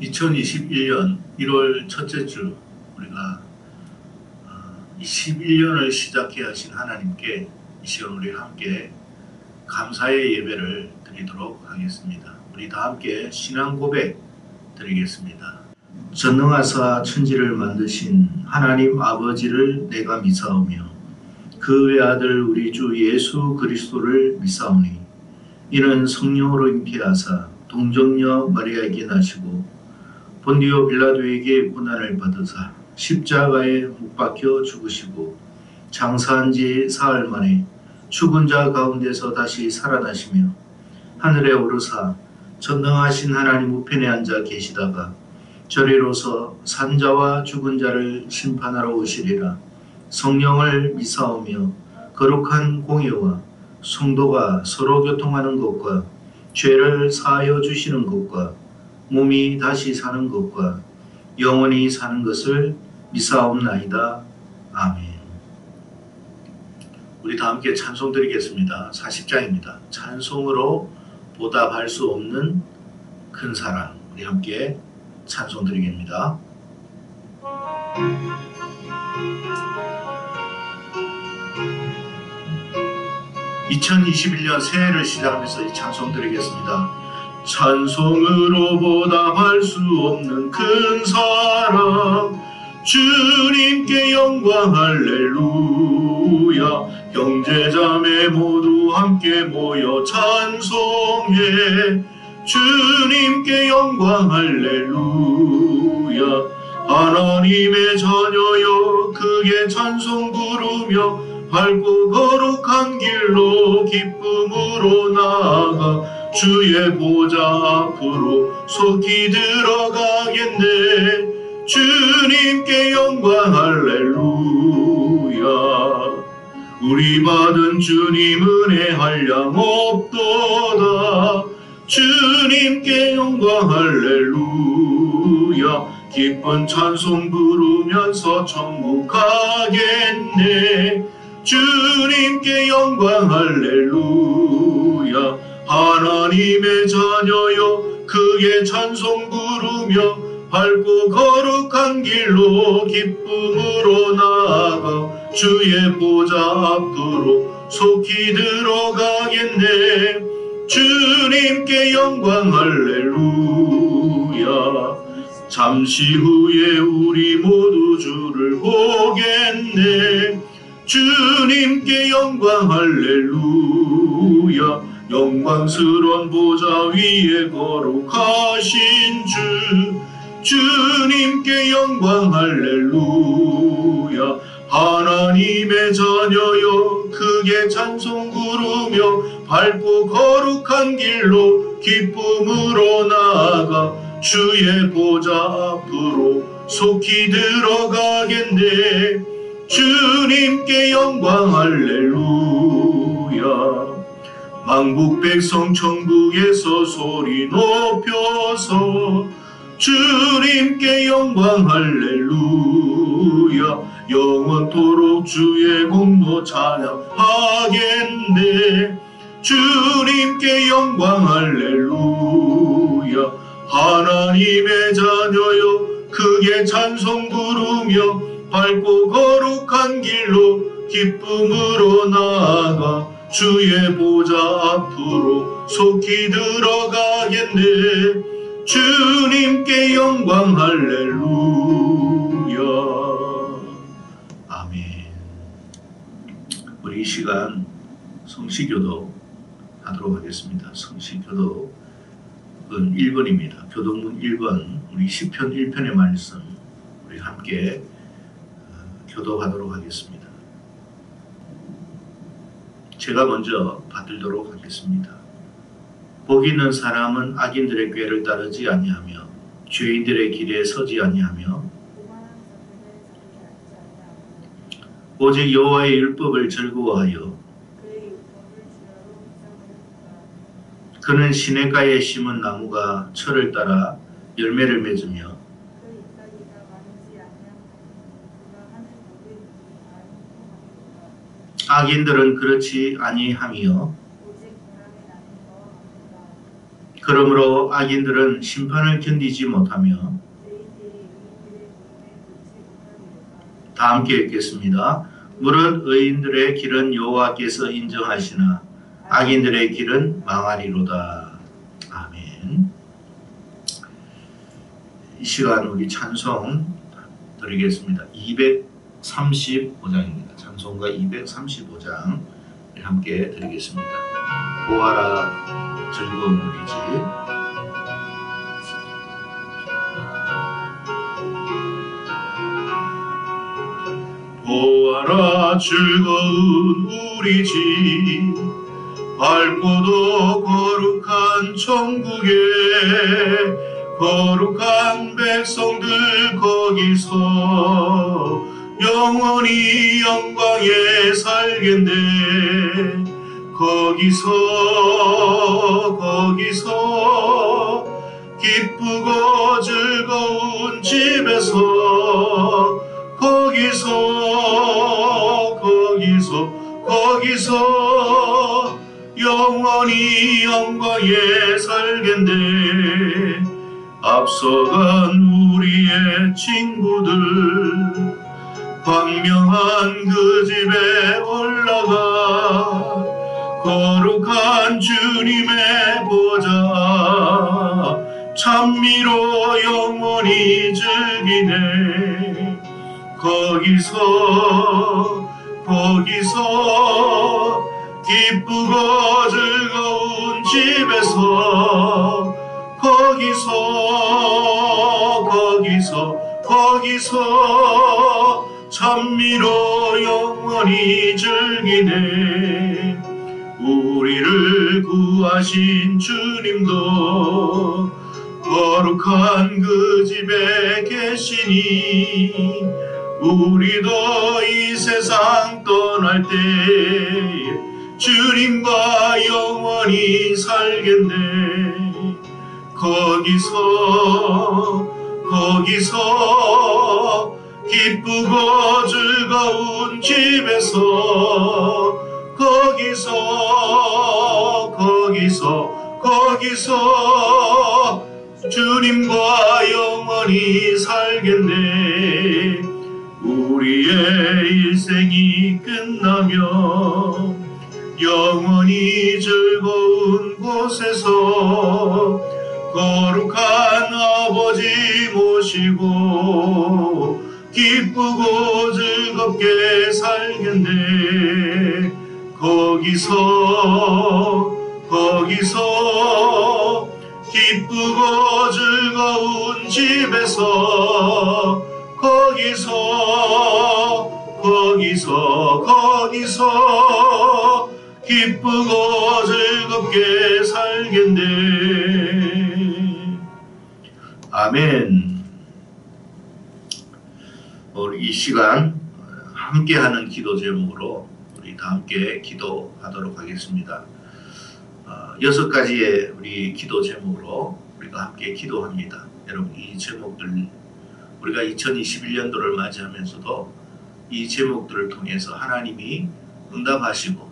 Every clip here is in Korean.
2021년 1월 첫째 주 우리가 21년을 시작해 하신 하나님께 이 시간 우리 함께 감사의 예배를 드리도록 하겠습니다. 우리 다 함께 신앙 고백 드리겠습니다. 전능하사 천지를 만드신 하나님 아버지를 내가 믿사오며 그 외아들 우리 주 예수 그리스도를 믿사오니 이는 성령으로 잉태하사 동정녀 마리아에게 나시고 본디오 빌라도에게 고난을 받으사 십자가에 못 박혀 죽으시고 장사한 지 사흘 만에 죽은 자 가운데서 다시 살아나시며 하늘에 오르사 전능하신 하나님 우편에 앉아 계시다가 저리로서 산자와 죽은 자를 심판하러 오시리라. 성령을 믿사오며 거룩한 공예와 성도가 서로 교통하는 것과 죄를 사하여 주시는 것과 몸이 다시 사는 것과 영원히 사는 것을 믿사옵나이다. 아멘. 우리 다 함께 찬송 드리겠습니다. 40장입니다. 찬송으로 보답할 수 없는 큰 사랑. 우리 함께 찬송 드리겠습니다. 2021년 새해를 시작하면서 이 찬송 드리겠습니다. 찬송으로 보답할 수 없는 큰 사랑 주님께 영광 할렐루야. 형제자매 모두 함께 모여 찬송해 주님께 영광 할렐루야. 하나님의 자녀여 크게 찬송 부르며 밝고 거룩한 길로 기쁨으로 나아가 주의 보좌 앞으로 속히 들어가겠네. 주님께 영광 할렐루야. 우리 받은 주님 은혜 한량 없도다. 주님께 영광 할렐루야. 기쁜 찬송 부르면서 천국 가겠네. 주님께 영광 할렐루야. 하나님의 자녀여 크게 찬송 부르며 밝고 거룩한 길로 기쁨으로 나아가 주의 보좌 앞으로 속히 들어가겠네. 주님께 영광 할렐루야. 잠시 후에 우리 모두 주를 보겠네. 주님께 영광 할렐루야. 영광스러운 보좌 위에 거룩하신 주님께 영광 할렐루야. 하나님의 자녀여 크게 찬송 부르며 밝고 거룩한 길로 기쁨으로 나아가 주의 보좌 앞으로 속히 들어가겠네. 주님께 영광 할렐루야. 만국 백성 천국에서 소리 높여서 주님께 영광 할렐루야. 영원토록 주의 공로 찬양하겠네. 주님께 영광 할렐루야. 하나님의 자녀여 크게 찬송 부르며 밝고 거룩한 길로 기쁨으로 나아가 주의 보좌 앞으로 속히 들어가겠네. 주님께 영광 할렐루야. 아멘. 우리 이 시간 성시교독 하도록 하겠습니다. 성시교독은 1번입니다. 교독문 1번 우리 시편 1편의 말씀 우리 함께 교독하도록 하겠습니다. 제가 먼저 받들도록 하겠습니다. 복 있는 사람은 악인들의 꾀를 따르지 아니하며 죄인들의 길에 서지 아니하며 오직 여호와의 율법을 즐거워하여 그는 시냇가에 심은 나무가 철을 따라 열매를 맺으며 악인들은 그렇지 아니하며 그러므로 악인들은 심판을 견디지 못하며, 다 함께 읽겠습니다. 무릇 의인들의 길은 여호와께서 인정하시나 악인들의 길은 망하리로다. 아멘. 이 시간 우리 찬송 드리겠습니다. 235장입니다. 찬송가 235장 함께 드리겠습니다. 보아라 즐거운 우리 집. 보아라 즐거운 우리 집, 밝고도 거룩한 천국에 거룩한 백성들 거기서 영원히 영광에 살겠네. 거기서 기쁘고 즐거운 집에서 거기서 영원히 영광에 살겠네. 앞서간 우리의 친구들 광명한 그 집에 올라가 거룩한 주님의 보좌 찬미로 영원히 즐기네. 거기서 기쁘고 즐거운 집에서 거기서 찬미로 영원히 즐기네. 우리를 구하신 주님도 거룩한 그 집에 계시니 우리도 이 세상 떠날 때 주님과 영원히 살겠네. 거기서 기쁘고 즐거운 집에서 거기서 주님과 영원히 살겠네. 우리의 일생이 끝나며 영원히 즐거운 곳에서 거룩한 아버지 모시고 기쁘고 즐겁게 살겠네. 거기서 기쁘고 즐거운 집에서 거기서 기쁘고 즐겁게 살겠네. 아멘. 우리 이 시간 함께하는 기도 제목으로 우리 다 함께 기도하도록 하겠습니다. 6가지의 우리 기도 제목으로 우리가 함께 기도합니다. 여러분, 이 제목들 우리가 2021년도를 맞이하면서도 이 제목들을 통해서 하나님이 응답하시고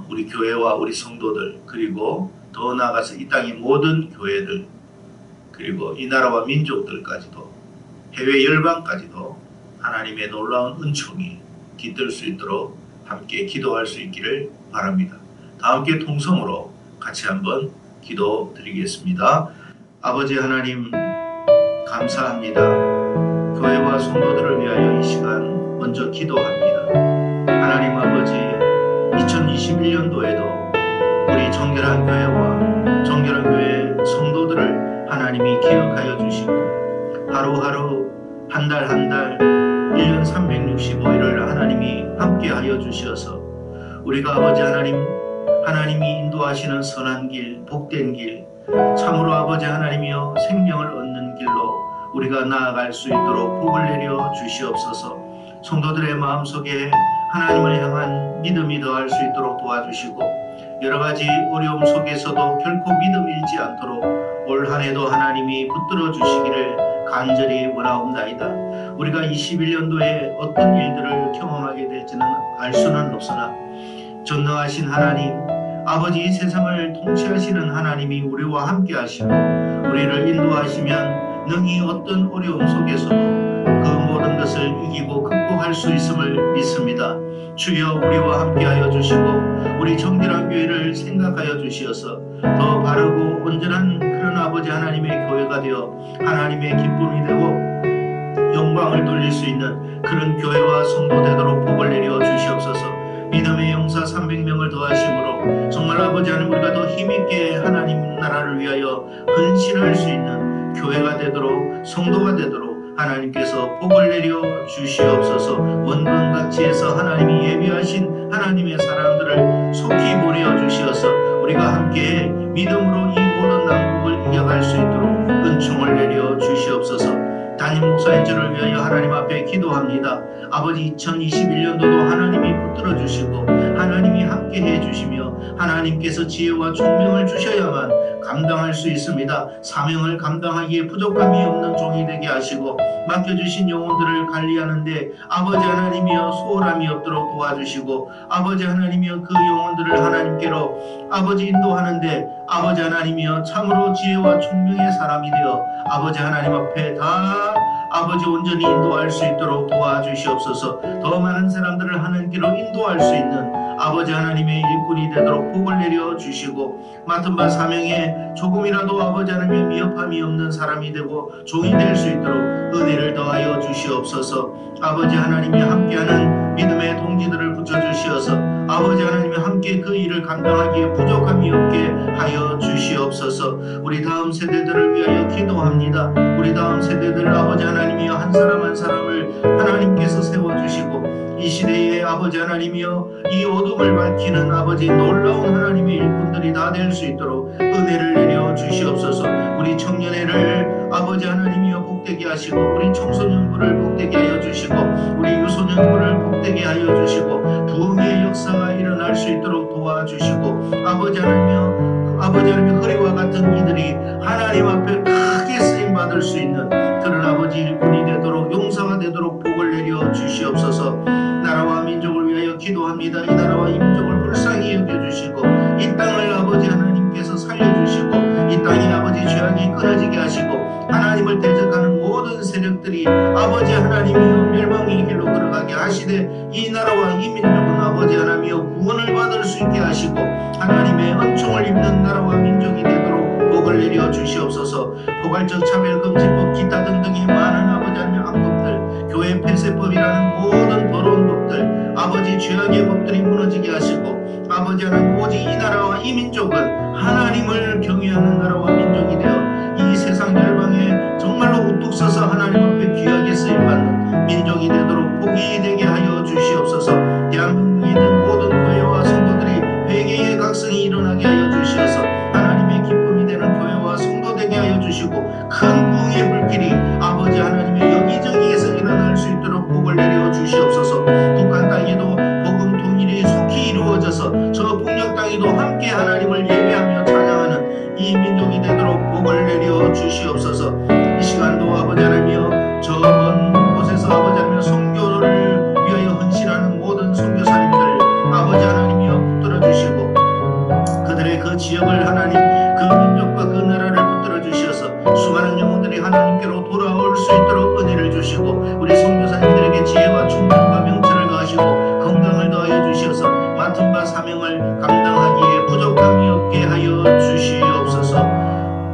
우리 교회와 우리 성도들, 그리고 더 나아가서 이 땅의 모든 교회들, 그리고 이 나라와 민족들까지도, 해외 열방까지도 하나님의 놀라운 은총이 깃들 수 있도록 함께 기도할 수 있기를 바랍니다. 다 함께 통성으로 같이 한번 기도 드리겠습니다. 아버지 하나님, 감사합니다. 교회와 성도들을 위하여 이 시간 먼저 기도합니다. 하나님 아버지, 2021년도에도 우리 정결한 교회와 정결한 교회 성도들을 하나님이 기억하여 주시고 하루하루 한 달 한 달 1년 365일을 하나님이 함께하여 주셔서 우리가 아버지 하나님이 인도하시는 선한 길, 복된 길, 참으로 아버지 하나님이여 생명을 얻는 길로 우리가 나아갈 수 있도록 복을 내려 주시옵소서. 성도들의 마음속에 하나님을 향한 믿음이 더할 수 있도록 도와주시고, 여러가지 어려움 속에서도 결코 믿음 잃지 않도록 올 한해도 하나님이 붙들어 주시기를 간절히 원하옵나이다. 우리가 21년도에 어떤 일들을 경험하게 될지는 알 수는 없으나 전능하신 하나님, 아버지 이 세상을 통치하시는 하나님이 우리와 함께 하시고 우리를 인도하시면 능히 어떤 어려움 속에서도 그 모든 것을 이기고 극복할 수 있음을 믿습니다. 주여 우리와 함께하여 주시고 우리 정결한 교회를 생각하여 주시어서 더 바르고 온전한 그런 아버지 하나님의 교회가 되어 하나님의 기쁨이 되고 영광을 돌릴 수 있는 그런 교회와 성도 되도록 복을 내려 주시옵소서. 믿음의 용사 300명을 더하심으로 정말 아버지 하나님 우리가 더 힘있게 하나님 나라를 위하여 헌신할 수 있는 교회가 되도록 성도가 되도록 하나님께서 복을 내려 주시옵소서. 원근각지에서 하나님이 예비하신 하나님의 사람들을 속히 보내어 주시어서 우리가 함께 믿음으로 이 모든 난국을 이겨갈 수 있도록 은총을 내려 주시옵소서. 담임 목사인 저를 위하여 하나님 앞에 기도합니다. 아버지 2021년도도 하나님이 붙들어 주시고 하나님이 함께 해주시며 하나님께서 지혜와 총명을 주셔야만 감당할 수 있습니다. 사명을 감당하기에 부족함이 없는 종이 되게 하시고 맡겨주신 영혼들을 관리하는데 아버지 하나님이여 소홀함이 없도록 도와주시고 아버지 하나님이여 그 영혼들을 하나님께로 아버지 인도하는데 아버지 하나님이여 참으로 지혜와 총명의 사람이 되어 아버지 하나님 앞에 다 아버지 온전히 인도할 수 있도록 도와주시옵소서. 더 많은 사람들을 하나님께로 인도할 수 있는 아버지 하나님의 일꾼이 되도록 복을 내려 주시고 맡은 바 사명에 조금이라도 아버지 하나님의 미흡함이 없는 사람이 되고 종이 될 수 있도록 은혜를 더하여 주시옵소서. 아버지 하나님이 함께하는 믿음의 동지들을 붙여주시어서 아버지 하나님이 함께 그 일을 감당하기에 부족함이 없게 하여 주시옵소서. 우리 다음 세대들을 위하여 기도합니다. 우리 다음 세대들 아버지 하나님이여 한 사람 한 사람을 하나님께서 세워주시고 이 시대에 아버지 하나님이여 이 어둠을 밝히는 아버지 놀라운 하나님의 일꾼들이 다 될 수 있도록 은혜를 내려 주시옵소서. 우리 청년회를 아버지 하나님이여 복되게 하시고 우리 청소년부를 복되게 하여 주시고 우리 유소년부를 복되게 하여 주시고 부흥의 역사가 일어날 수 있도록 도와주시고 아버지 하나님이여 허리와 같은 이들이 하나님 앞에 크게 쓰임받을 수 있는 그런 아버지 일꾼이 되도록 용사가 되도록 복을 내려 주시옵소서. 나라와 민족을 위하여 기도합니다. 이 나라와 이 민족을 불쌍히 여겨주시고 이 땅을 아버지 하나님께서 살려주시고 이 땅이 아버지 죄악이 끊어지게 하시고 하나님을 대적하는 모든 세력들이 아버지 하나님이여 멸망의 길로 걸어가게 하시되 이 나라와 이 민족은 아버지 하나님이여 구원을 받을 수 있게 하시고 하나님의 은총을 입는 나라와 민족이 되도록 복을 내려 주시옵소서. 포괄적 차별금지법 기타 등등의 많은 아버지 하나님의 악법들 교회 폐쇄법이라는 모든 더러운 법들 아버지 죄악의 법들이 무너지게 하시고 아버지 하나님 오직 이 나라와 이 민족은 하나님을 경외하는 나라와 민족이 되어 이 세상 열방에 정말로 우뚝 서서 하나님 앞에 귀하게 쓰임받는 민족이 되도록 복이 되게 하여 주시옵소서. 대한민국에 있는 모든 교회와 성도들이 회개의 각성이 일어나게 하여 주시어서 하나님의 기쁨이 되는 교회와 성도 되게 하여 주시고 큰 부흥의 불길이 아버지 하나님의 여기저기에서 일어날 수 있도록 복을 내려 주시옵소서. 북한 땅에도 복음 통일이 속히 이루어져서 저 북녘 땅에도 함께 하나님을 예배하며 찬양하는 이 민족이 되도록 복을 내려 주시옵소서. 이 시간도 아버지 하나님이여 저 먼 곳에서 아버지 하나님이여 선교를 위하여 헌신하는 모든 선교사님들 아버지 하나님이여 붙들어주시고 그들의 그 지역을 하나님 그 민족과 그 나라를 붙들어주셔서 수많은 영혼들이 하나님께로 돌아올 수 있도록 은혜를 주시고 우리 선교사님들에게 지혜와 총명과 명철을 더하시고 건강을 더하여 주셔서 맡은 바 사명을 감당하기에 부족함이 없게 하여 주시옵소서.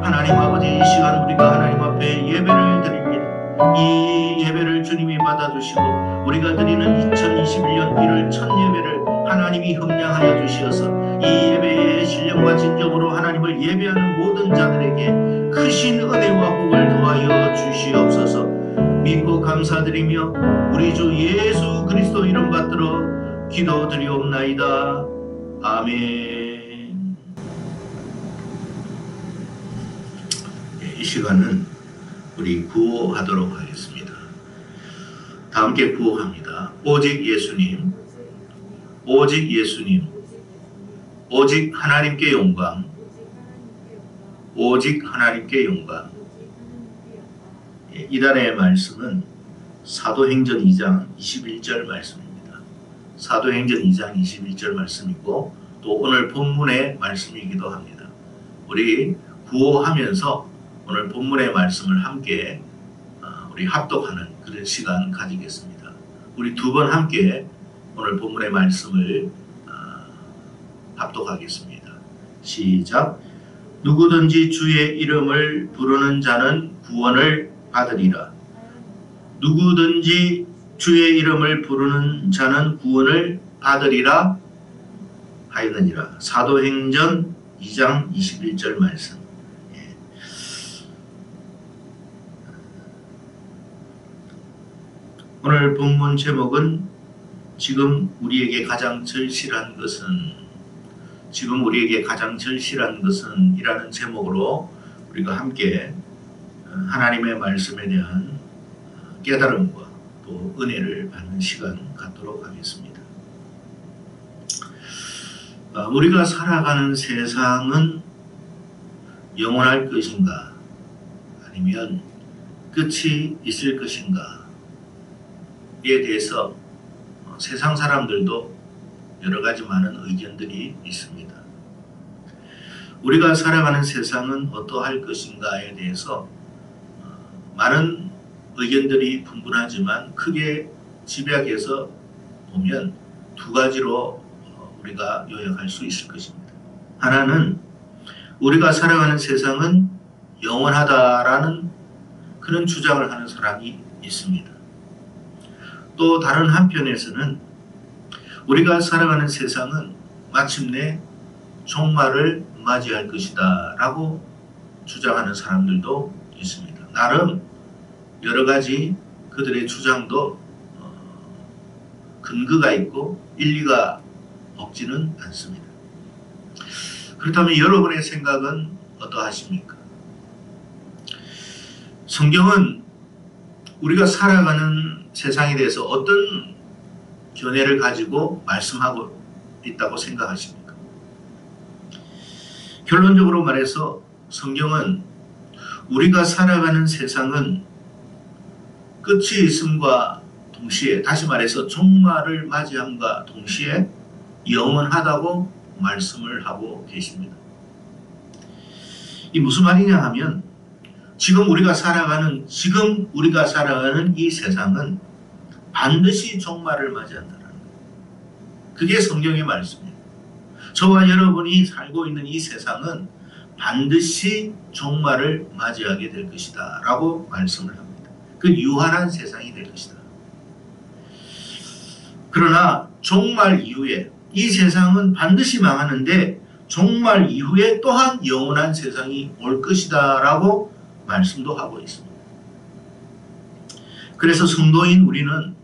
하나님 아버지 이 시간 우리가 하나님 앞에 예배를 드립니다. 이 예배를 주님이 받아주시고 우리가 드리는 2021년 1월 첫 예배를 하나님이 협량하여 주시어서 이 예배의 신령과 진정으로 하나님을 예배하는 모든 자들에게 크신 은혜와 복을 더하여 주시옵소서. 믿고 감사드리며 우리 주 예수 그리스도 이름 받들어 기도드리옵나이다. 아멘. 이 시간은 우리 구호하도록 하겠습니다. 다 함께 구호합니다. 오직 예수님, 오직 예수님, 오직 하나님께 영광, 오직 하나님께 영광. 이달의 말씀은 사도행전 2장 21절 말씀입니다. 사도행전 2장 21절 말씀이고 또 오늘 본문의 말씀이기도 합니다. 우리 구호하면서 오늘 본문의 말씀을 함께 우리 합독하는 그런 시간 가지겠습니다. 우리 두 번 함께 오늘 본문의 말씀을 합독하겠습니다. 시작. 누구든지 주의 이름을 부르는 자는 구원을 받으리라. 누구든지 주의 이름을 부르는 자는 구원을 받으리라 하였느니라. 사도행전 2장 21절 말씀. 오늘 본문 제목은 지금 우리에게 가장 절실한 것은 이라는 제목으로 우리가 함께 하나님의 말씀에 대한 깨달음과 또 은혜를 받는 시간 갖도록 하겠습니다. 우리가 살아가는 세상은 영원할 것인가 아니면 끝이 있을 것인가에 대해서 세상 사람들도 여러 가지 많은 의견들이 있습니다. 우리가 살아가는 세상은 어떠할 것인가에 대해서 많은 의견들이 분분하지만 크게 집약해서 보면 두 가지로 우리가 요약할 수 있을 것입니다. 하나는 우리가 살아가는 세상은 영원하다라는 그런 주장을 하는 사람이 있습니다. 또 다른 한편에서는 우리가 살아가는 세상은 마침내 종말을 맞이할 것이다 라고 주장하는 사람들도 있습니다. 나름 여러 가지 그들의 주장도 근거가 있고 일리가 없지는 않습니다. 그렇다면 여러분의 생각은 어떠하십니까? 성경은 우리가 살아가는 세상에 대해서 어떤 견해를 가지고 말씀하고 있다고 생각하십니까? 결론적으로 말해서 성경은 우리가 살아가는 세상은 끝이 있음과 동시에, 다시 말해서 종말을 맞이함과 동시에 영원하다고 말씀을 하고 계십니다. 이 무슨 말이냐 하면 지금 우리가 살아가는 이 세상은 반드시 종말을 맞이한다는 거예요. 그게 성경의 말씀이에요. 저와 여러분이 살고 있는 이 세상은 반드시 종말을 맞이하게 될 것이다 라고 말씀을 합니다. 그 유한한 세상이 될 것이다. 그러나 종말 이후에 이 세상은 반드시 망하는데 종말 이후에 또한 영원한 세상이 올 것이다 라고 말씀도 하고 있습니다. 그래서 성도인 우리는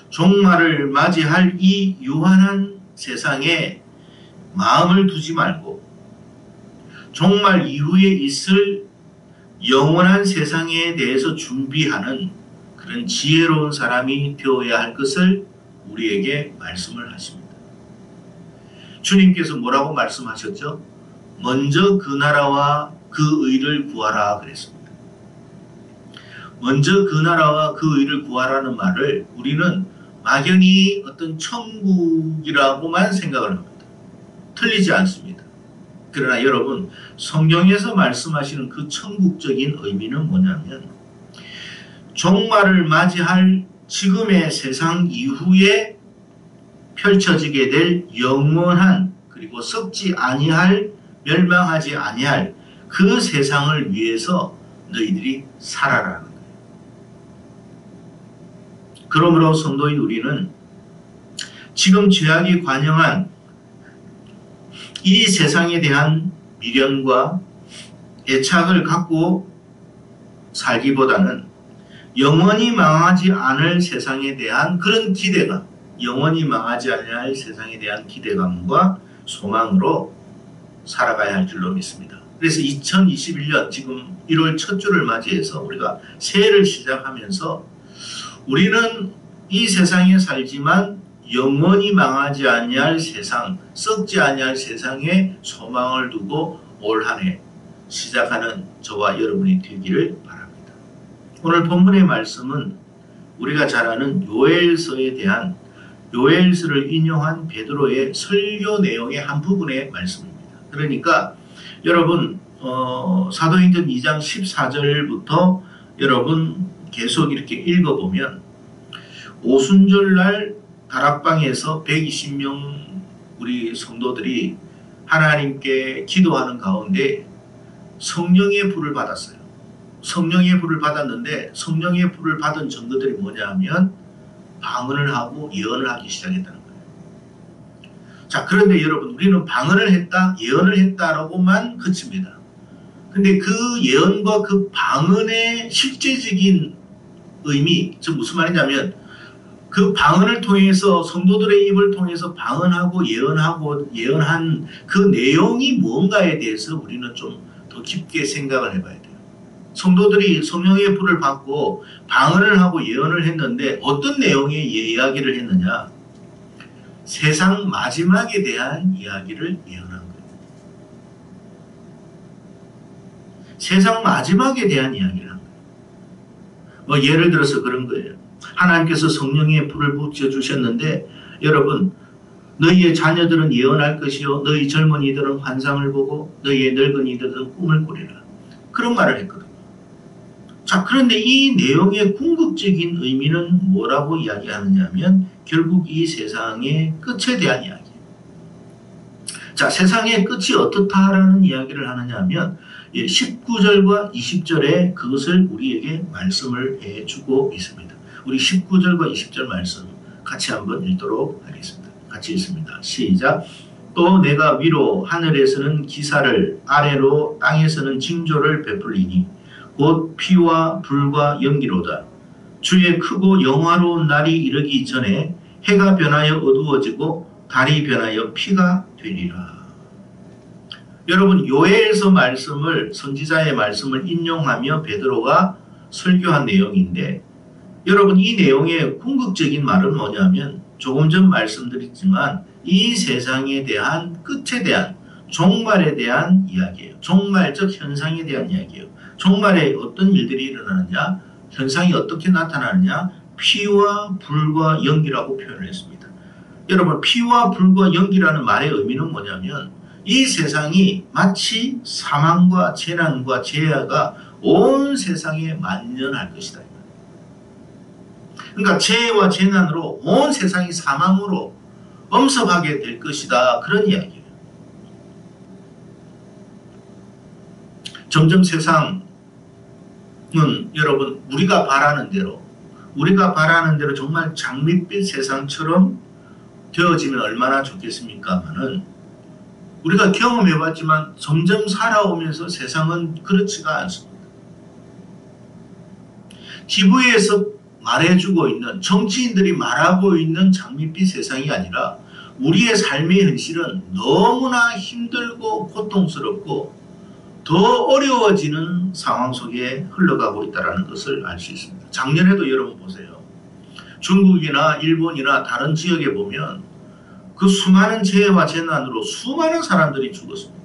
종말을 맞이할 이 유한한 세상에 마음을 두지 말고 종말 이후에 있을 영원한 세상에 대해서 준비하는 그런 지혜로운 사람이 되어야 할 것을 우리에게 말씀을 하십니다. 주님께서 뭐라고 말씀하셨죠? 먼저 그 나라와 그 의를 구하라 그랬습니다. 먼저 그 나라와 그 의를 구하라는 말을 우리는 막연히 어떤 천국이라고만 생각을 합니다. 틀리지 않습니다. 그러나 여러분, 성경에서 말씀하시는 그 천국적인 의미는 뭐냐면 종말을 맞이할 지금의 세상 이후에 펼쳐지게 될 영원한, 그리고 썩지 아니할, 멸망하지 아니할 그 세상을 위해서 너희들이 살아라는 거예요. 그러므로 성도인 우리는 지금 죄악이 관영한 이 세상에 대한 미련과 애착을 갖고 살기보다는 영원히 망하지 않을 세상에 대한 그런 기대감, 영원히 망하지 않을 세상에 대한 기대감과 소망으로 살아가야 할 줄로 믿습니다. 그래서 2021년 지금 1월 첫 주를 맞이해서 우리가 새해를 시작하면서 우리는 이 세상에 살지만 영원히 망하지 아니할 세상, 썩지 아니할 세상에 소망을 두고 올 한 해 시작하는 저와 여러분이 되기를 바랍니다. 오늘 본문의 말씀은 우리가 잘 아는 요엘서에 대한 요엘서를 인용한 베드로의 설교 내용의 한 부분의 말씀입니다. 그러니까 여러분 사도행전 2장 14절부터 여러분 계속 이렇게 읽어보면 오순절날 다락방에서 120명 우리 성도들이 하나님께 기도하는 가운데 성령의 불을 받았어요. 성령의 불을 받았는데 성령의 불을 받은 증거들이 뭐냐 하면 방언을 하고 예언을 하기 시작했다는 거예요. 자, 그런데 여러분 우리는 방언을 했다, 예언을 했다라고만 그칩니다. 근데 그 예언과 그 방언의 실제적인 의미, 즉 무슨 말이냐면 그 방언을 통해서 성도들의 입을 통해서 방언하고 예언한 그 내용이 뭔가에 대해서 우리는 좀 더 깊게 생각을 해봐야 돼요. 성도들이 성령의 불을 받고 방언을 하고 예언을 했는데 어떤 내용의 이야기를 했느냐? 세상 마지막에 대한 이야기를 예언한 거예요. 세상 마지막에 대한 이야기를 한 거예요. 뭐 예를 들어서 그런 거예요. 하나님께서 성령의 불을 붙여주셨는데 여러분 너희의 자녀들은 예언할 것이요 너희 젊은이들은 환상을 보고 너희의 늙은이들은 꿈을 꾸리라. 그런 말을 했거든요. 자, 그런데 이 내용의 궁극적인 의미는 뭐라고 이야기하느냐 하면 결국 이 세상의 끝에 대한 이야기예요. 자, 세상의 끝이 어떻다라는 이야기를 하느냐 하면 19절과 20절에 그것을 우리에게 말씀을 해주고 있습니다. 우리 19절과 20절 말씀 같이 한번 읽도록 하겠습니다. 같이 읽습니다. 시작. 또 내가 위로 하늘에서는 기사를 아래로 땅에서는 징조를 베풀리니 곧 피와 불과 연기로다. 주의 크고 영화로운 날이 이르기 전에 해가 변하여 어두워지고 달이 변하여 피가 되리라. 여러분 요엘서 말씀을 선지자의 말씀을 인용하며 베드로가 설교한 내용인데 여러분 이 내용의 궁극적인 말은 뭐냐면 조금 전 말씀드렸지만 이 세상에 대한 끝에 대한 종말에 대한 이야기예요. 종말적 현상에 대한 이야기예요. 종말에 어떤 일들이 일어나느냐, 현상이 어떻게 나타나느냐, 피와 불과 연기라고 표현을 했습니다. 여러분 피와 불과 연기라는 말의 의미는 뭐냐면 이 세상이 마치 사망과 재난과 재해가 온 세상에 만연할 것이다. 그러니까 재해와 재난으로 온 세상이 사망으로 엄습하게 될 것이다. 그런 이야기예요. 점점 세상은 여러분 우리가 바라는 대로 정말 장밋빛 세상처럼 되어지면 얼마나 좋겠습니까마는 우리가 경험해봤지만 점점 살아오면서 세상은 그렇지가 않습니다. TV에서 말해주고 있는 정치인들이 말하고 있는 장밋빛 세상이 아니라 우리의 삶의 현실은 너무나 힘들고 고통스럽고 더 어려워지는 상황 속에 흘러가고 있다는 것을 알 수 있습니다. 작년에도 여러분 보세요. 중국이나 일본이나 다른 지역에 보면 그 수많은 재해와 재난으로 수많은 사람들이 죽었습니다.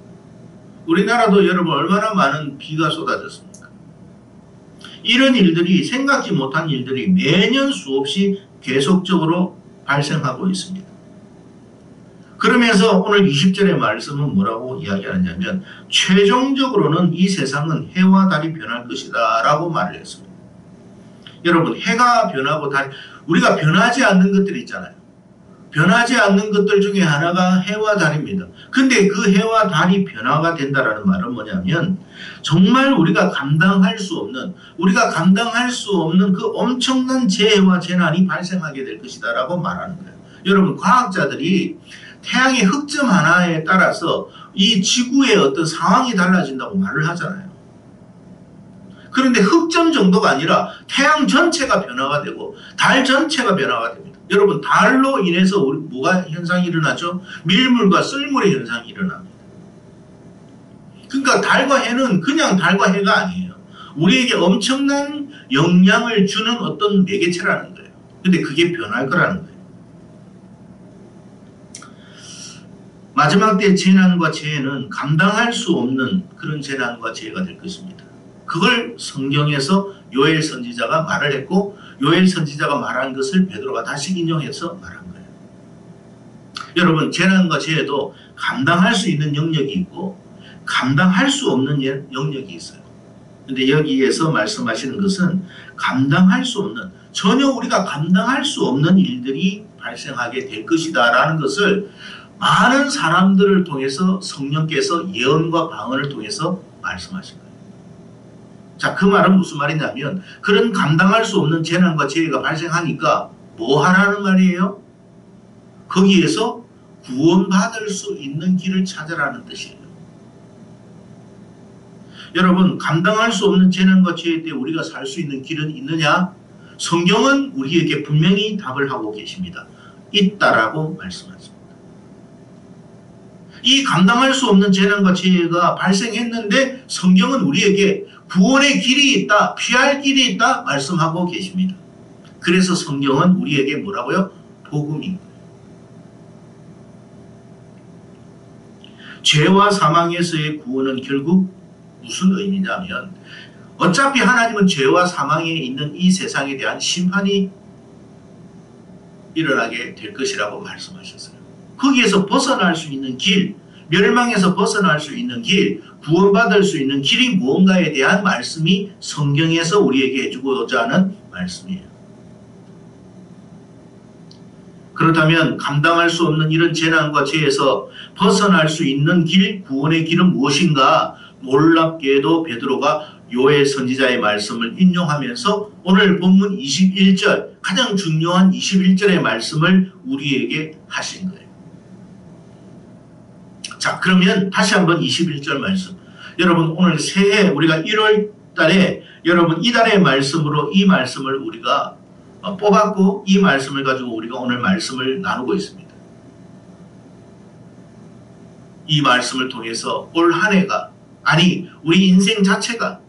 우리나라도 여러분 얼마나 많은 비가 쏟아졌습니까? 이런 일들이 생각지 못한 일들이 매년 수없이 계속적으로 발생하고 있습니다. 그러면서 오늘 20절의 말씀은 뭐라고 이야기하느냐면 최종적으로는 이 세상은 해와 달이 변할 것이다 라고 말을 했습니다. 여러분 해가 변하고 달 우리가 변하지 않는 것들이 있잖아요. 변하지 않는 것들 중에 하나가 해와 달입니다. 근데 그 해와 달이 변화가 된다라는 말은 뭐냐면 정말 우리가 감당할 수 없는 그 엄청난 재해와 재난이 발생하게 될 것이다 라고 말하는 거예요. 여러분 과학자들이 태양의 흑점 하나에 따라서 이 지구의 어떤 상황이 달라진다고 말을 하잖아요. 그런데 흑점 정도가 아니라 태양 전체가 변화가 되고 달 전체가 변화가 됩니다. 여러분 달로 인해서 뭐가 현상이 일어나죠? 밀물과 썰물의 현상이 일어납니다. 그러니까 달과 해는 그냥 달과 해가 아니에요. 우리에게 엄청난 영향을 주는 어떤 매개체라는 거예요. 근데 그게 변할 거라는 거예요. 마지막 때 재난과 재해는 감당할 수 없는 그런 재난과 재해가 될 것입니다. 그걸 성경에서 요엘 선지자가 말을 했고 요엘 선지자가 말한 것을 베드로가 다시 인용해서 말한 거예요. 여러분, 재난과 재해도 감당할 수 있는 영역이 있고 감당할 수 없는 영역이 있어요. 근데 여기에서 말씀하시는 것은 감당할 수 없는, 전혀 우리가 감당할 수 없는 일들이 발생하게 될 것이다 라는 것을 많은 사람들을 통해서 성령께서 예언과 방언을 통해서 말씀하신 거예요. 자, 그 말은 무슨 말이냐면 그런 감당할 수 없는 재난과 재해가 발생하니까 뭐 하라는 말이에요? 거기에서 구원받을 수 있는 길을 찾으라는 뜻이에요. 여러분, 감당할 수 없는 재난과 재해 때 우리가 살 수 있는 길은 있느냐? 성경은 우리에게 분명히 답을 하고 계십니다. 있다라고 말씀하십니다. 이 감당할 수 없는 재난과 재해가 발생했는데 성경은 우리에게 구원의 길이 있다, 피할 길이 있다 말씀하고 계십니다. 그래서 성경은 우리에게 뭐라고요? 복음입니다. 죄와 사망에서의 구원은 결국 무슨 의미냐면 어차피 하나님은 죄와 사망에 있는 이 세상에 대한 심판이 일어나게 될 것이라고 말씀하셨어요. 거기에서 벗어날 수 있는 길, 멸망에서 벗어날 수 있는 길, 구원받을 수 있는 길이 무언가에 대한 말씀이 성경에서 우리에게 해주고자 하는 말씀이에요. 그렇다면 감당할 수 없는 이런 재난과 죄에서 벗어날 수 있는 길, 구원의 길은 무엇인가? 놀랍게도 베드로가 요엘 선지자의 말씀을 인용하면서 오늘 본문 21절, 가장 중요한 21절의 말씀을 우리에게 하신 거예요. 자, 그러면 다시 한번 21절 말씀. 여러분, 오늘 새해 우리가 1월 달에 여러분 이달의 말씀으로 이 말씀을 우리가 뽑았고 이 말씀을 가지고 우리가 오늘 말씀을 나누고 있습니다. 이 말씀을 통해서 올 한 해가, 아니 우리 인생 자체가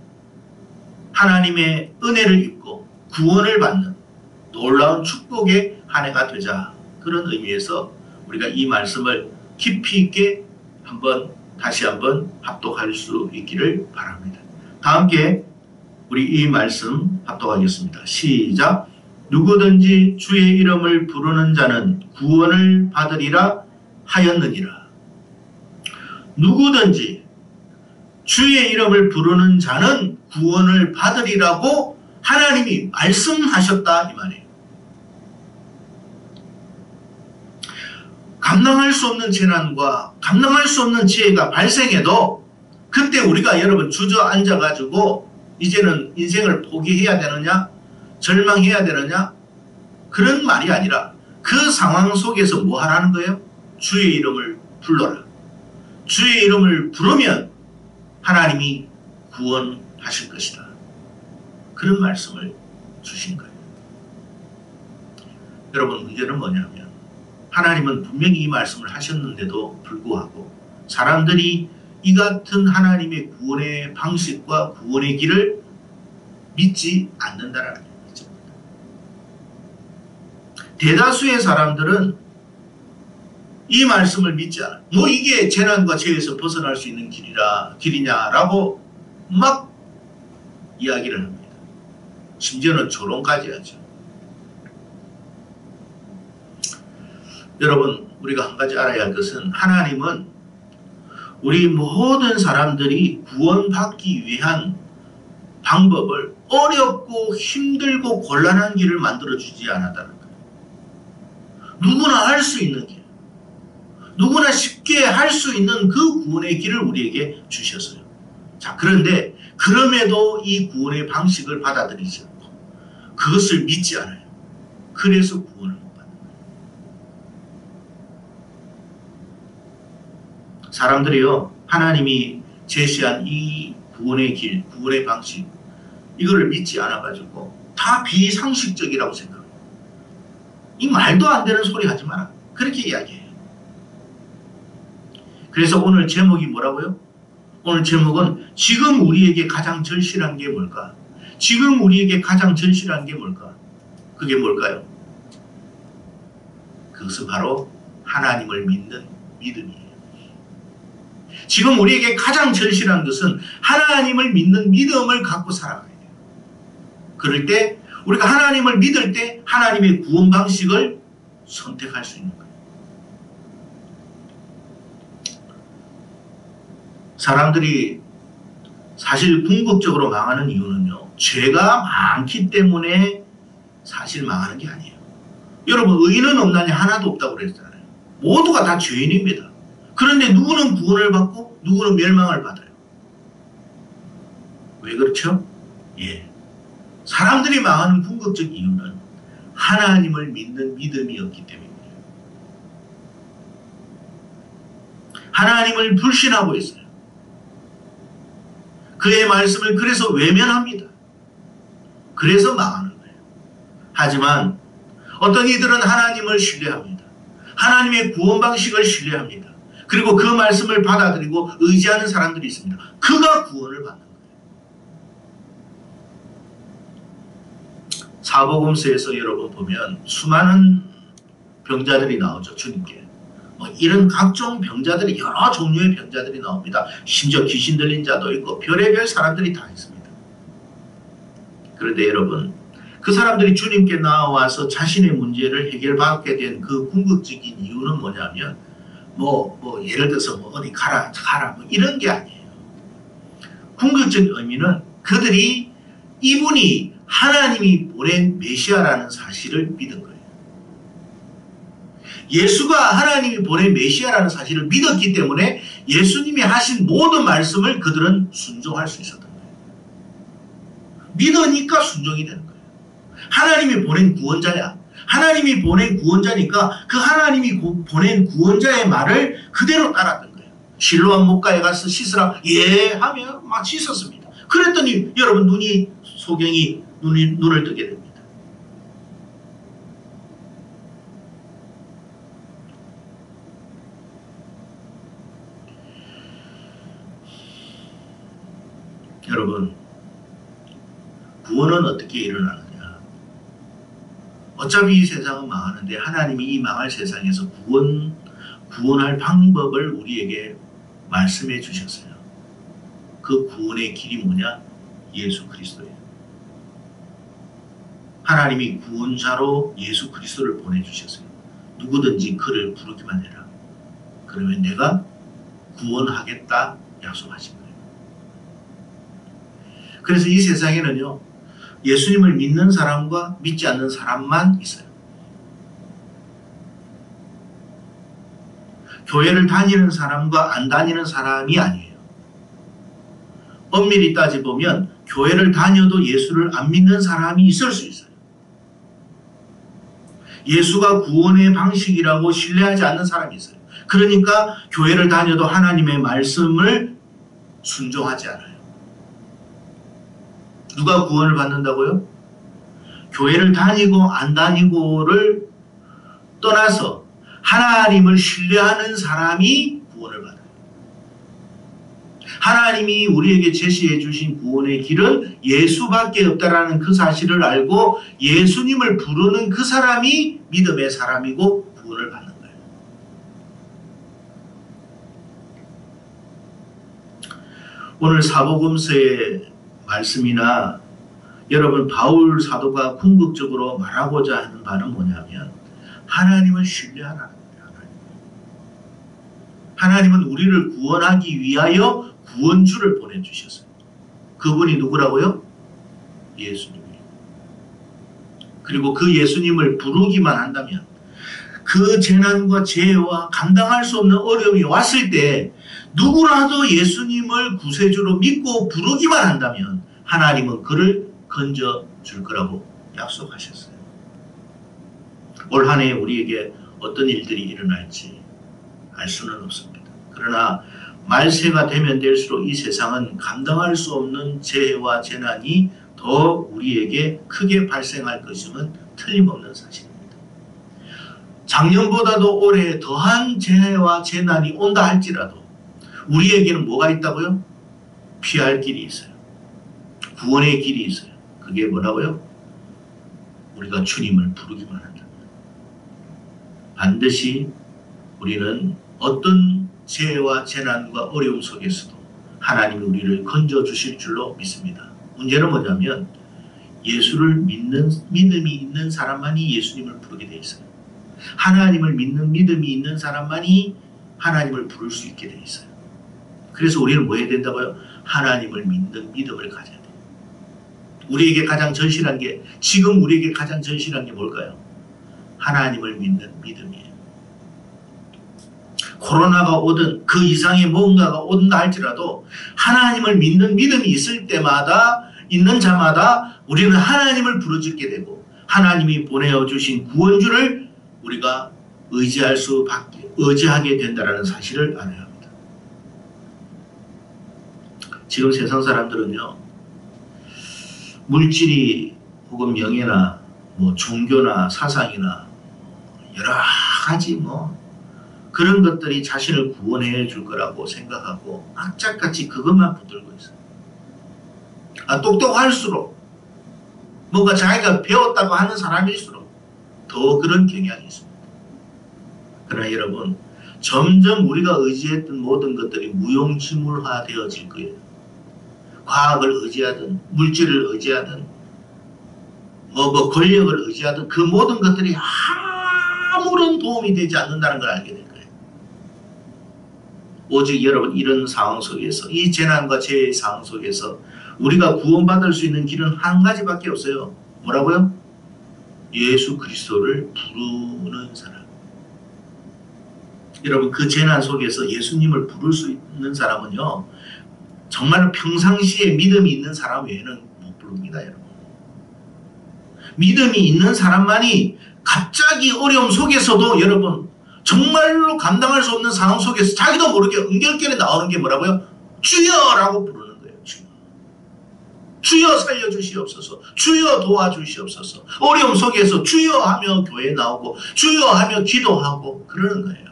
하나님의 은혜를 입고 구원을 받는 놀라운 축복의 한 해가 되자, 그런 의미에서 우리가 이 말씀을 깊이 있게 다시 한번 합독할 수 있기를 바랍니다. 다 함께 우리 이 말씀 합독하겠습니다. 시작. 누구든지 주의 이름을 부르는 자는 구원을 받으리라 하였느니라. 누구든지 주의 이름을 부르는 자는 구원을 받으리라고 하나님이 말씀하셨다 이 말이에요. 감당할 수 없는 재난과 감당할 수 없는 지혜가 발생해도 그때 우리가 여러분 주저앉아 가지고 이제는 인생을 포기해야 되느냐, 절망해야 되느냐, 그런 말이 아니라 그 상황 속에서 뭐 하라는 거예요? 주의 이름을 불러라. 주의 이름을 부르면 하나님이 구원하실 것이다. 그런 말씀을 주신 거예요. 여러분, 문제는 뭐냐면 하나님은 분명히 이 말씀을 하셨는데도 불구하고 사람들이 이 같은 하나님의 구원의 방식과 구원의 길을 믿지 않는다라는 거죠. 대다수의 사람들은 이 말씀을 믿지 않아요. 뭐 이게 재난과 죄에서 벗어날 수 있는 길이냐라고 막 이야기를 합니다. 심지어는 조롱까지 하죠. 여러분, 우리가 한 가지 알아야 할 것은 하나님은 우리 모든 사람들이 구원받기 위한 방법을 어렵고 힘들고 곤란한 길을 만들어주지 않았다는 거예요. 누구나 할 수 있는 길, 누구나 쉽게 할 수 있는 그 구원의 길을 우리에게 주셨어요. 자, 그런데 그럼에도 이 구원의 방식을 받아들이지 않고 그것을 믿지 않아요. 그래서 구원을 못 받는 거예요. 사람들이요, 하나님이 제시한 이 구원의 길, 구원의 방식, 이거를 믿지 않아가지고 다 비상식적이라고 생각해요. 이 말도 안 되는 소리 하지 마라, 그렇게 이야기해요. 그래서 오늘 제목이 뭐라고요? 오늘 제목은 지금 우리에게 가장 절실한 게 뭘까? 지금 우리에게 가장 절실한 게 뭘까? 그게 뭘까요? 그것은 바로 하나님을 믿는 믿음이에요. 지금 우리에게 가장 절실한 것은 하나님을 믿는 믿음을 갖고 살아가야 돼요. 그럴 때 우리가 하나님을 믿을 때 하나님의 구원 방식을 선택할 수 있는 거예요. 사람들이 사실 궁극적으로 망하는 이유는요, 죄가 많기 때문에 사실 망하는 게 아니에요. 여러분, 의인은 없나니 하나도 없다고 그랬잖아요. 모두가 다 죄인입니다. 그런데 누구는 구원을 받고 누구는 멸망을 받아요. 왜 그렇죠? 예. 사람들이 망하는 궁극적 이유는 하나님을 믿는 믿음이 없기 때문이에요. 하나님을 불신하고 있어요. 그의 말씀을 그래서 외면합니다. 그래서 망하는 거예요. 하지만 어떤 이들은 하나님을 신뢰합니다. 하나님의 구원 방식을 신뢰합니다. 그리고 그 말씀을 받아들이고 의지하는 사람들이 있습니다. 그가 구원을 받는 거예요. 사복음서에서 여러분 보면 수많은 병자들이 나오죠. 주님께. 이런 각종 병자들이, 여러 종류의 병자들이 나옵니다. 심지어 귀신 들린 자도 있고 별의별 사람들이 다 있습니다. 그런데 여러분, 그 사람들이 주님께 나와서 자신의 문제를 해결받게 된 그 궁극적인 이유는 뭐냐면 예를 들어서 어디 가라 이런 게 아니에요. 궁극적인 의미는 그들이 이분이 하나님이 보낸 메시아라는 사실을 믿은 거예요. 예수가 하나님이 보낸 메시아라는 사실을 믿었기 때문에 예수님이 하신 모든 말씀을 그들은 순종할 수 있었던 거예요. 믿으니까 순종이 되는 거예요. 하나님이 보낸 구원자야. 하나님이 보낸 구원자니까 그 하나님이 보낸 구원자의 말을 그대로 따랐던 거예요. 실로암 목가에 가서 씻으라 예 하며 막 씻었습니다. 그랬더니 여러분 눈을 뜨게 됩니다. 여러분, 구원은 어떻게 일어나느냐? 어차피 이 세상은 망하는데 하나님이 이 망할 세상에서 구원할 방법을 우리에게 말씀해 주셨어요. 그 구원의 길이 뭐냐? 예수 그리스도예요. 하나님이 구원자로 예수 그리스도를 보내주셨어요. 누구든지 그를 부르기만 해라. 그러면 내가 구원하겠다 약속하신 거예요. 그래서 이 세상에는요, 예수님을 믿는 사람과 믿지 않는 사람만 있어요. 교회를 다니는 사람과 안 다니는 사람이 아니에요. 엄밀히 따져보면 교회를 다녀도 예수를 안 믿는 사람이 있을 수 있어요. 예수가 구원의 방식이라고 신뢰하지 않는 사람이 있어요. 그러니까 교회를 다녀도 하나님의 말씀을 순종하지 않아요. 누가 구원을 받는다고요? 교회를 다니고 안 다니고를 떠나서 하나님을 신뢰하는 사람이 구원을 받아요. 하나님이 우리에게 제시해 주신 구원의 길은 예수밖에 없다라는 그 사실을 알고 예수님을 부르는 그 사람이 믿음의 사람이고 구원을 받는 거예요. 오늘 사복음서의 말씀이나 여러분 바울 사도가 궁극적으로 말하고자 하는 바는 뭐냐면 하나님을 신뢰하라는 거예요. 하나님은 우리를 구원하기 위하여 구원주를 보내주셨어요. 그분이 누구라고요? 예수님이에요. 그리고 그 예수님을 부르기만 한다면 그 재난과 재해와 감당할 수 없는 어려움이 왔을 때 누구라도 예수님을 구세주로 믿고 부르기만 한다면 하나님은 그를 건져줄 거라고 약속하셨어요. 올 한 해 우리에게 어떤 일들이 일어날지 알 수는 없습니다. 그러나 말세가 되면 될수록 이 세상은 감당할 수 없는 재해와 재난이 더 우리에게 크게 발생할 것임은 틀림없는 사실입니다. 작년보다도 올해 더한 재해와 재난이 온다 할지라도 우리에게는 뭐가 있다고요? 피할 길이 있어요. 구원의 길이 있어요. 그게 뭐라고요? 우리가 주님을 부르기만 한다면 반드시 우리는 어떤 재해와 재난과 어려움 속에서도 하나님이 우리를 건져주실 줄로 믿습니다. 문제는 뭐냐면 예수를 믿는 믿음이 있는 사람만이 예수님을 부르게 돼 있어요. 하나님을 믿는 믿음이 있는 사람만이 하나님을 부를 수 있게 돼 있어요. 그래서 우리는 뭐 해야 된다고요? 하나님을 믿는 믿음을 가져야 돼요. 우리에게 가장 절실한 게, 지금 우리에게 가장 절실한 게 뭘까요? 하나님을 믿는 믿음이에요. 코로나가 오든 그 이상의 뭔가가 온다 할지라도 하나님을 믿는 믿음이 있을 때마다, 있는 자마다 우리는 하나님을 부르짖게 되고 하나님이 보내어 주신 구원주를 우리가 의지하게 된다는 사실을 알아야 합니다. 지금 세상 사람들은요, 물질이 혹은 명예나 뭐 종교나 사상이나 여러 가지 그런 것들이 자신을 구원해 줄 거라고 생각하고 악착같이 그것만 붙들고 있어요. 똑똑할수록 뭔가 자기가 배웠다고 하는 사람일수록 더 그런 경향이 있습니다. 그러나 여러분, 점점 우리가 의지했던 모든 것들이 무용지물화 되어질 거예요. 과학을 의지하든 물질을 의지하든 권력을 의지하든 그 모든 것들이 아무런 도움이 되지 않는다는 걸 알게 될 거예요. 오직 여러분, 이런 상황 속에서, 이 재난과 재해의 상황 속에서 우리가 구원받을 수 있는 길은 한 가지밖에 없어요. 뭐라고요? 예수 그리스도를 부르는 사람. 여러분, 그 재난 속에서 예수님을 부를 수 있는 사람은요, 정말 평상시에 믿음이 있는 사람 외에는 못 부릅니다, 여러분. 믿음이 있는 사람만이 갑자기 어려움 속에서도 여러분, 정말로 감당할 수 없는 상황 속에서 자기도 모르게 은결결에 나오는 게 뭐라고요? 주여라고 부르는 거예요. 주여. 주여 살려주시옵소서. 주여 도와주시옵소서. 어려움 속에서 주여 하며 교회에 나오고 주여 하며 기도하고 그러는 거예요.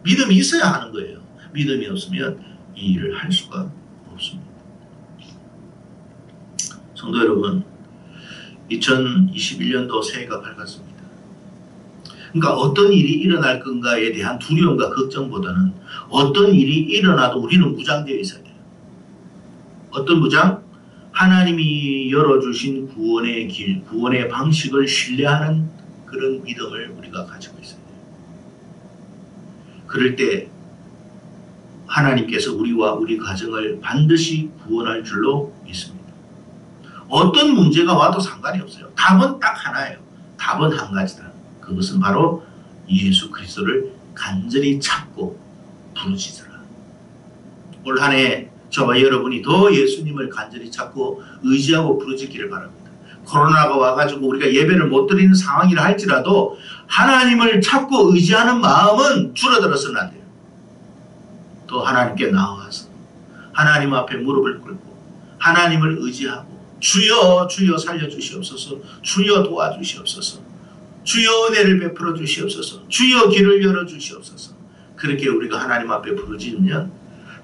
믿음이 있어야 하는 거예요. 믿음이 없으면 이 일을 할 수가 없습니다. 성도 여러분, 2021년도 새해가 밝았습니다. 그러니까 어떤 일이 일어날 건가에 대한 두려움과 걱정보다는 어떤 일이 일어나도 우리는 무장되어 있어야 돼요. 어떤 무장? 하나님이 열어주신 구원의 길, 구원의 방식을 신뢰하는 그런 믿음을 우리가 가지고 있어야 돼요. 그럴 때 하나님께서 우리와 우리 가정을 반드시 구원할 줄로 믿습니다. 어떤 문제가 와도 상관이 없어요. 답은 딱 하나예요. 답은 한 가지다. 그것은 바로 예수 그리스도를 간절히 찾고 부르짖으라. 올 한 해 저와 여러분이 더 예수님을 간절히 찾고 의지하고 부르짖기를 바랍니다. 코로나가 와가지고 우리가 예배를 못 드리는 상황이라 할지라도 하나님을 찾고 의지하는 마음은 줄어들어서는 안 돼요. 또 하나님께 나와서 하나님 앞에 무릎을 꿇고 하나님을 의지하고 주여 주여 살려주시옵소서, 주여 도와주시옵소서, 주여 은혜를 베풀어 주시옵소서, 주여 길을 열어주시옵소서. 그렇게 우리가 하나님 앞에 부르짖으면,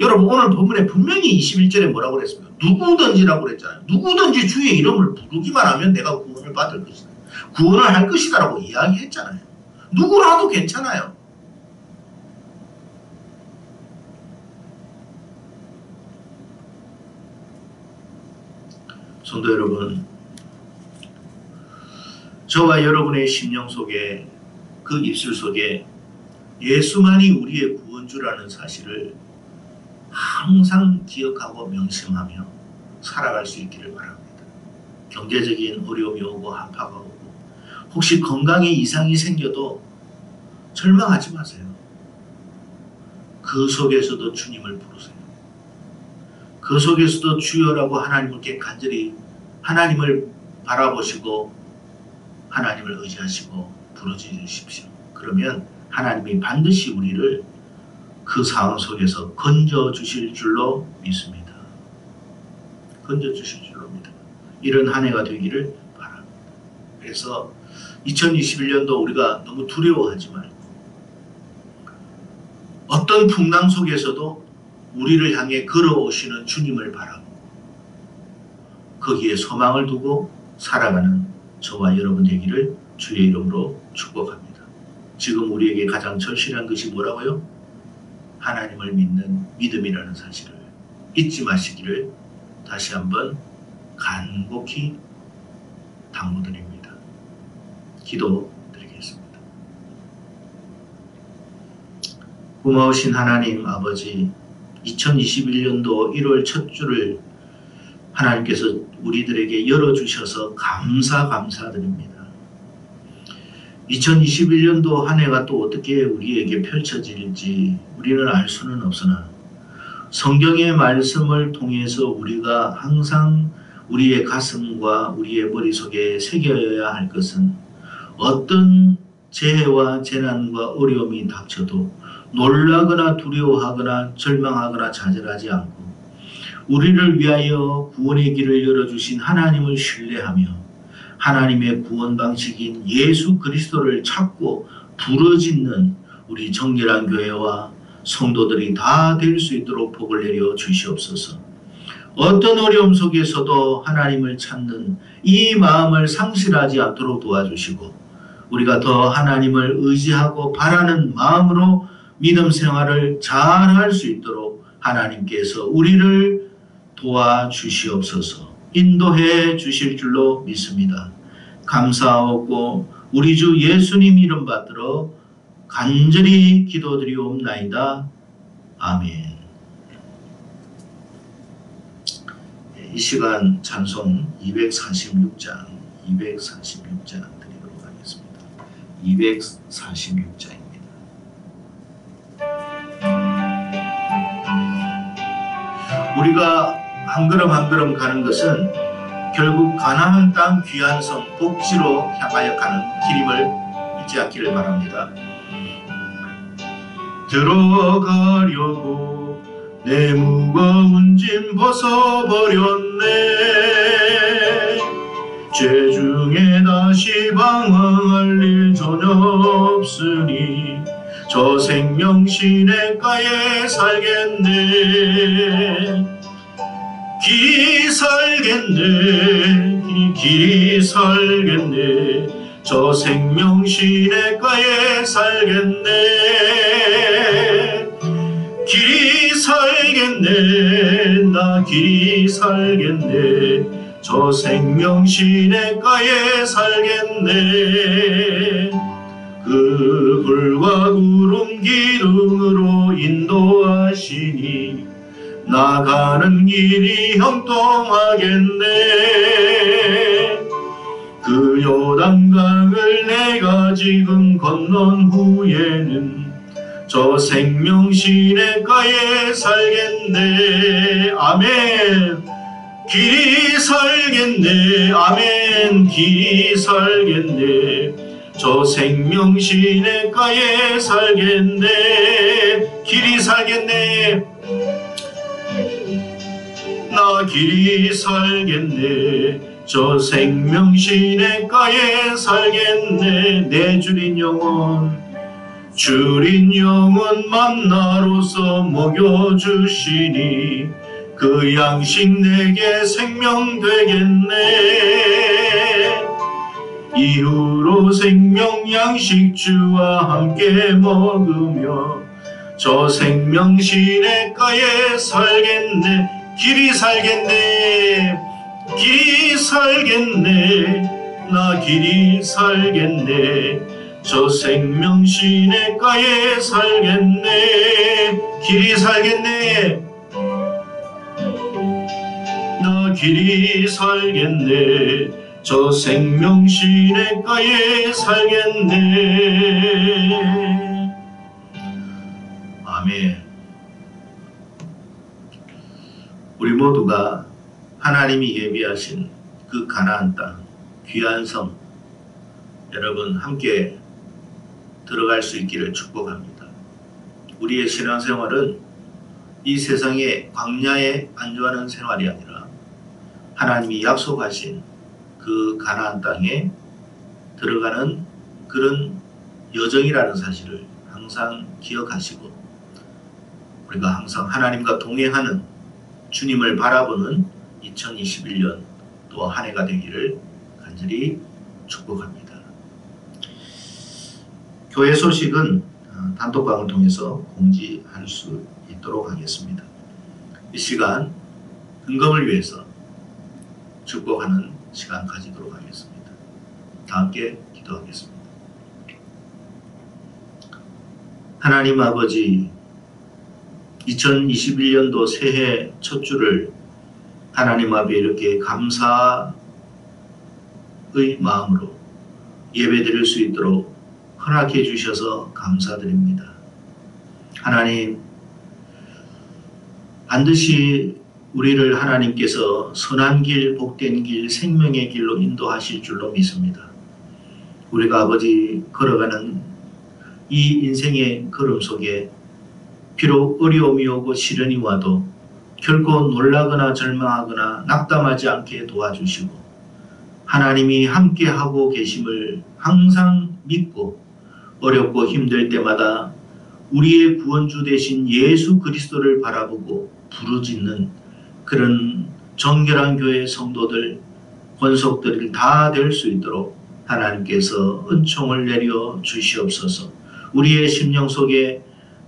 여러분 오늘 본문에 분명히 21절에 뭐라고 그랬습니까? 누구든지라고 그랬잖아요. 누구든지 주의 이름을 부르기만 하면 내가 구원을 받을 것이다. 구원을 할 것이다라고 이야기했잖아요. 누구라도 괜찮아요. 성도 여러분, 저와 여러분의 심령 속에, 그 입술 속에 예수만이 우리의 구원주라는 사실을 항상 기억하고 명심하며 살아갈 수 있기를 바랍니다. 경제적인 어려움이 오고 한파가 오고 혹시 건강에 이상이 생겨도 절망하지 마세요. 그 속에서도 주님을 부르세요. 그 속에서도 주여라고 하나님께 간절히 하나님을 바라보시고 하나님을 의지하시고 부르짖으십시오. 그러면 하나님이 반드시 우리를 그 상황 속에서 건져주실 줄로 믿습니다. 건져주실 줄로 믿습니다. 이런 한 해가 되기를 바랍니다. 그래서 2021년도 우리가 너무 두려워하지 말고 어떤 풍랑 속에서도 우리를 향해 걸어오시는 주님을 바라고 거기에 소망을 두고 살아가는 저와 여러분 되기를 주의 이름으로 축복합니다. 지금 우리에게 가장 절실한 것이 뭐라고요? 하나님을 믿는 믿음이라는 사실을 잊지 마시기를 다시 한번 간곡히 당부드립니다. 기도드리겠습니다. 고마우신 하나님 아버지, 2021년도 1월 첫 주를 하나님께서 우리들에게 열어주셔서 감사드립니다. 2021년도 한 해가 또 어떻게 우리에게 펼쳐질지 우리는 알 수는 없으나 성경의 말씀을 통해서 우리가 항상 우리의 가슴과 우리의 머릿속에 새겨야 할 것은 어떤 재해와 재난과 어려움이 닥쳐도 놀라거나 두려워하거나 절망하거나 좌절하지 않고 우리를 위하여 구원의 길을 열어주신 하나님을 신뢰하며 하나님의 구원 방식인 예수 그리스도를 찾고 부르짖는 우리 정결한 교회와 성도들이 다 될 수 있도록 복을 내려 주시옵소서. 어떤 어려움 속에서도 하나님을 찾는 이 마음을 상실하지 않도록 도와주시고 우리가 더 하나님을 의지하고 바라는 마음으로 믿음 생활을 잘 할 수 있도록 하나님께서 우리를 도와주시옵소서. 인도해 주실 줄로 믿습니다. 감사하고 우리 주 예수님 이름 받들어 간절히 기도드리옵나이다. 아멘. 이 시간 찬송 246장 드리도록 하겠습니다. 246장입니다. 우리가 한 걸음 한 걸음 가는 것은 결국 가나안 땅 귀한 성 복지로 향하여 가는 길임을 잊지 않기를 바랍니다. 들어가려고 내 무거운 짐 벗어버렸네. 죄 중에 다시 방황할 일 전혀 없으니 저 생명 시냇가에 살겠네. 길이 살겠네. 저 생명 시냇가에 살겠네. 길이 살겠네. 나 길이 살겠네. 저 생명 시냇가에 살겠네. 그 불과 구름 기둥으로 인도하시니 나가는 길이 형통하겠네. 그 요단강을 내가 지금 건넌 후에는 저 생명 시냇가에 살겠네. 아멘. 길이 살겠네. 아멘. 길이 살겠네. 저 생명 시냇가에 살겠네. 길이 살겠네. 나 길이 살겠네. 저 생명 시냇가에 살겠네. 내 주린 영혼 만나로서 먹여주시니 그 양식 내게 생명 되겠네. 이후로 생명 양식 주와 함께 먹으며 저 생명 시냇가에 살겠네. 길이 살겠네. 길이 살겠네. 나 길이 살겠네. 저 생명 시냇가에 살겠네. 길이 살겠네. 나 길이 살겠네. 저 생명 시냇가에 살겠네. 아멘. 우리 모두가 하나님이 예비하신 그 가나안 땅, 귀한 성, 여러분 함께 들어갈 수 있기를 축복합니다. 우리의 신앙생활은 이 세상의 광야에 안주하는 생활이 아니라 하나님이 약속하신 그 가나안 땅에 들어가는 그런 여정이라는 사실을 항상 기억하시고 우리가 항상 하나님과 동행하는 주님을 바라보는 2021년 또 한 해가 되기를 간절히 축복합니다. 교회 소식은 단톡방을 통해서 공지할 수 있도록 하겠습니다. 이 시간 은검을 위해서 축복하는 시간 가지도록 하겠습니다. 다 함께 기도하겠습니다. 하나님 아버지, 2021년도 새해 첫 주를 하나님 앞에 이렇게 감사의 마음으로 예배드릴 수 있도록 허락해 주셔서 감사드립니다. 하나님, 반드시 우리를 하나님께서 선한 길, 복된 길, 생명의 길로 인도하실 줄로 믿습니다. 우리가 아버지 걸어가는 이 인생의 걸음 속에 비록 어려움이 오고 시련이 와도 결코 놀라거나 절망하거나 낙담하지 않게 도와주시고 하나님이 함께하고 계심을 항상 믿고 어렵고 힘들 때마다 우리의 구원주 되신 예수 그리스도를 바라보고 부르짖는 그런 정결한 교회 성도들, 권속들이 다 될 수 있도록 하나님께서 은총을 내려 주시옵소서. 우리의 심령 속에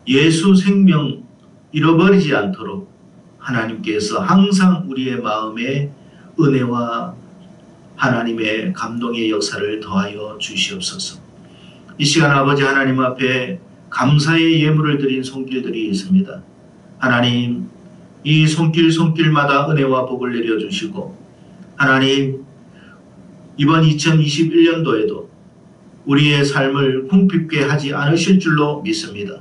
예수 생명 잃어버리지 않도록 하나님께서 항상 우리의 마음에 은혜와 하나님의 감동의 역사를 더하여 주시옵소서. 이 시간 아버지 하나님 앞에 감사의 예물을 드린 손길들이 있습니다. 하나님, 이 손길마다 은혜와 복을 내려주시고 하나님, 이번 2021년도에도 우리의 삶을 궁핍게 하지 않으실 줄로 믿습니다.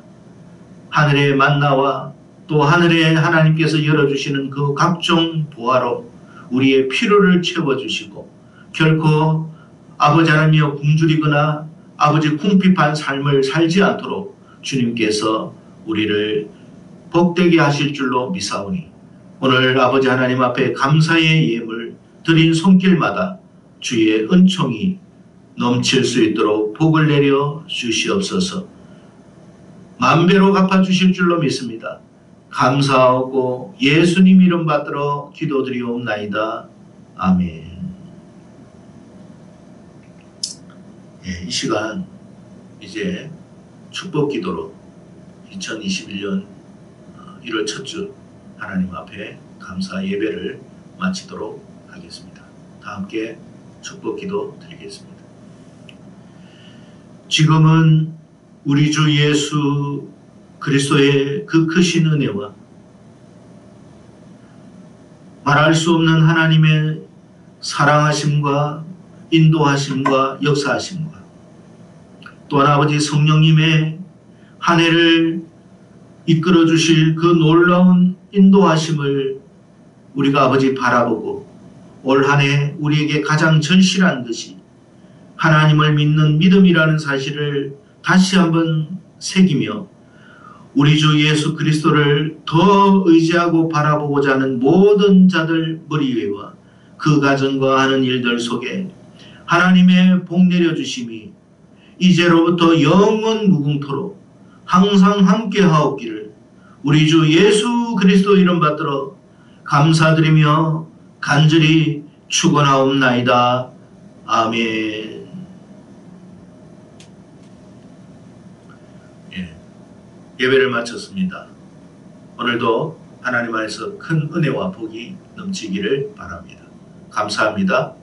하늘의 만나와 또 하늘에 하나님께서 열어주시는 그 각종 보화로 우리의 필요를 채워주시고 결코 아버지 하나님이여 굶주리거나 아버지 궁핍한 삶을 살지 않도록 주님께서 우리를 복되게 하실 줄로 믿사오니 오늘 아버지 하나님 앞에 감사의 예물 드린 손길마다 주의 은총이 넘칠 수 있도록 복을 내려 주시옵소서. 만배로 갚아주실 줄로 믿습니다. 감사하고 예수님 이름 받들어 기도드리옵나이다. 아멘. 이 시간 이제 축복 기도로 2021년 1월 첫 주 하나님 앞에 감사 예배를 마치도록 하겠습니다. 다 함께 축복 기도 드리겠습니다. 지금은 우리 주 예수 그리스도의 그 크신 은혜와 말할 수 없는 하나님의 사랑하심과 인도하심과 역사하심과 또한 아버지 성령님의 한 해를 이끌어 주실 그 놀라운 인도하심을 우리가 아버지 바라보고 올 한 해 우리에게 가장 절실한 것이 하나님을 믿는 믿음이라는 사실을 다시 한번 새기며 우리 주 예수 그리스도를 더 의지하고 바라보고자 하는 모든 자들 머리 위와 그 가정과 하는 일들 속에 하나님의 복 내려주심이 이제로부터 영원 무궁토록 항상 함께 하옵기를 우리 주 예수 그리스도 이름 받들어 감사드리며 간절히 축원하옵나이다. 아멘. 예배를 마쳤습니다. 오늘도 하나님 안에서 큰 은혜와 복이 넘치기를 바랍니다. 감사합니다.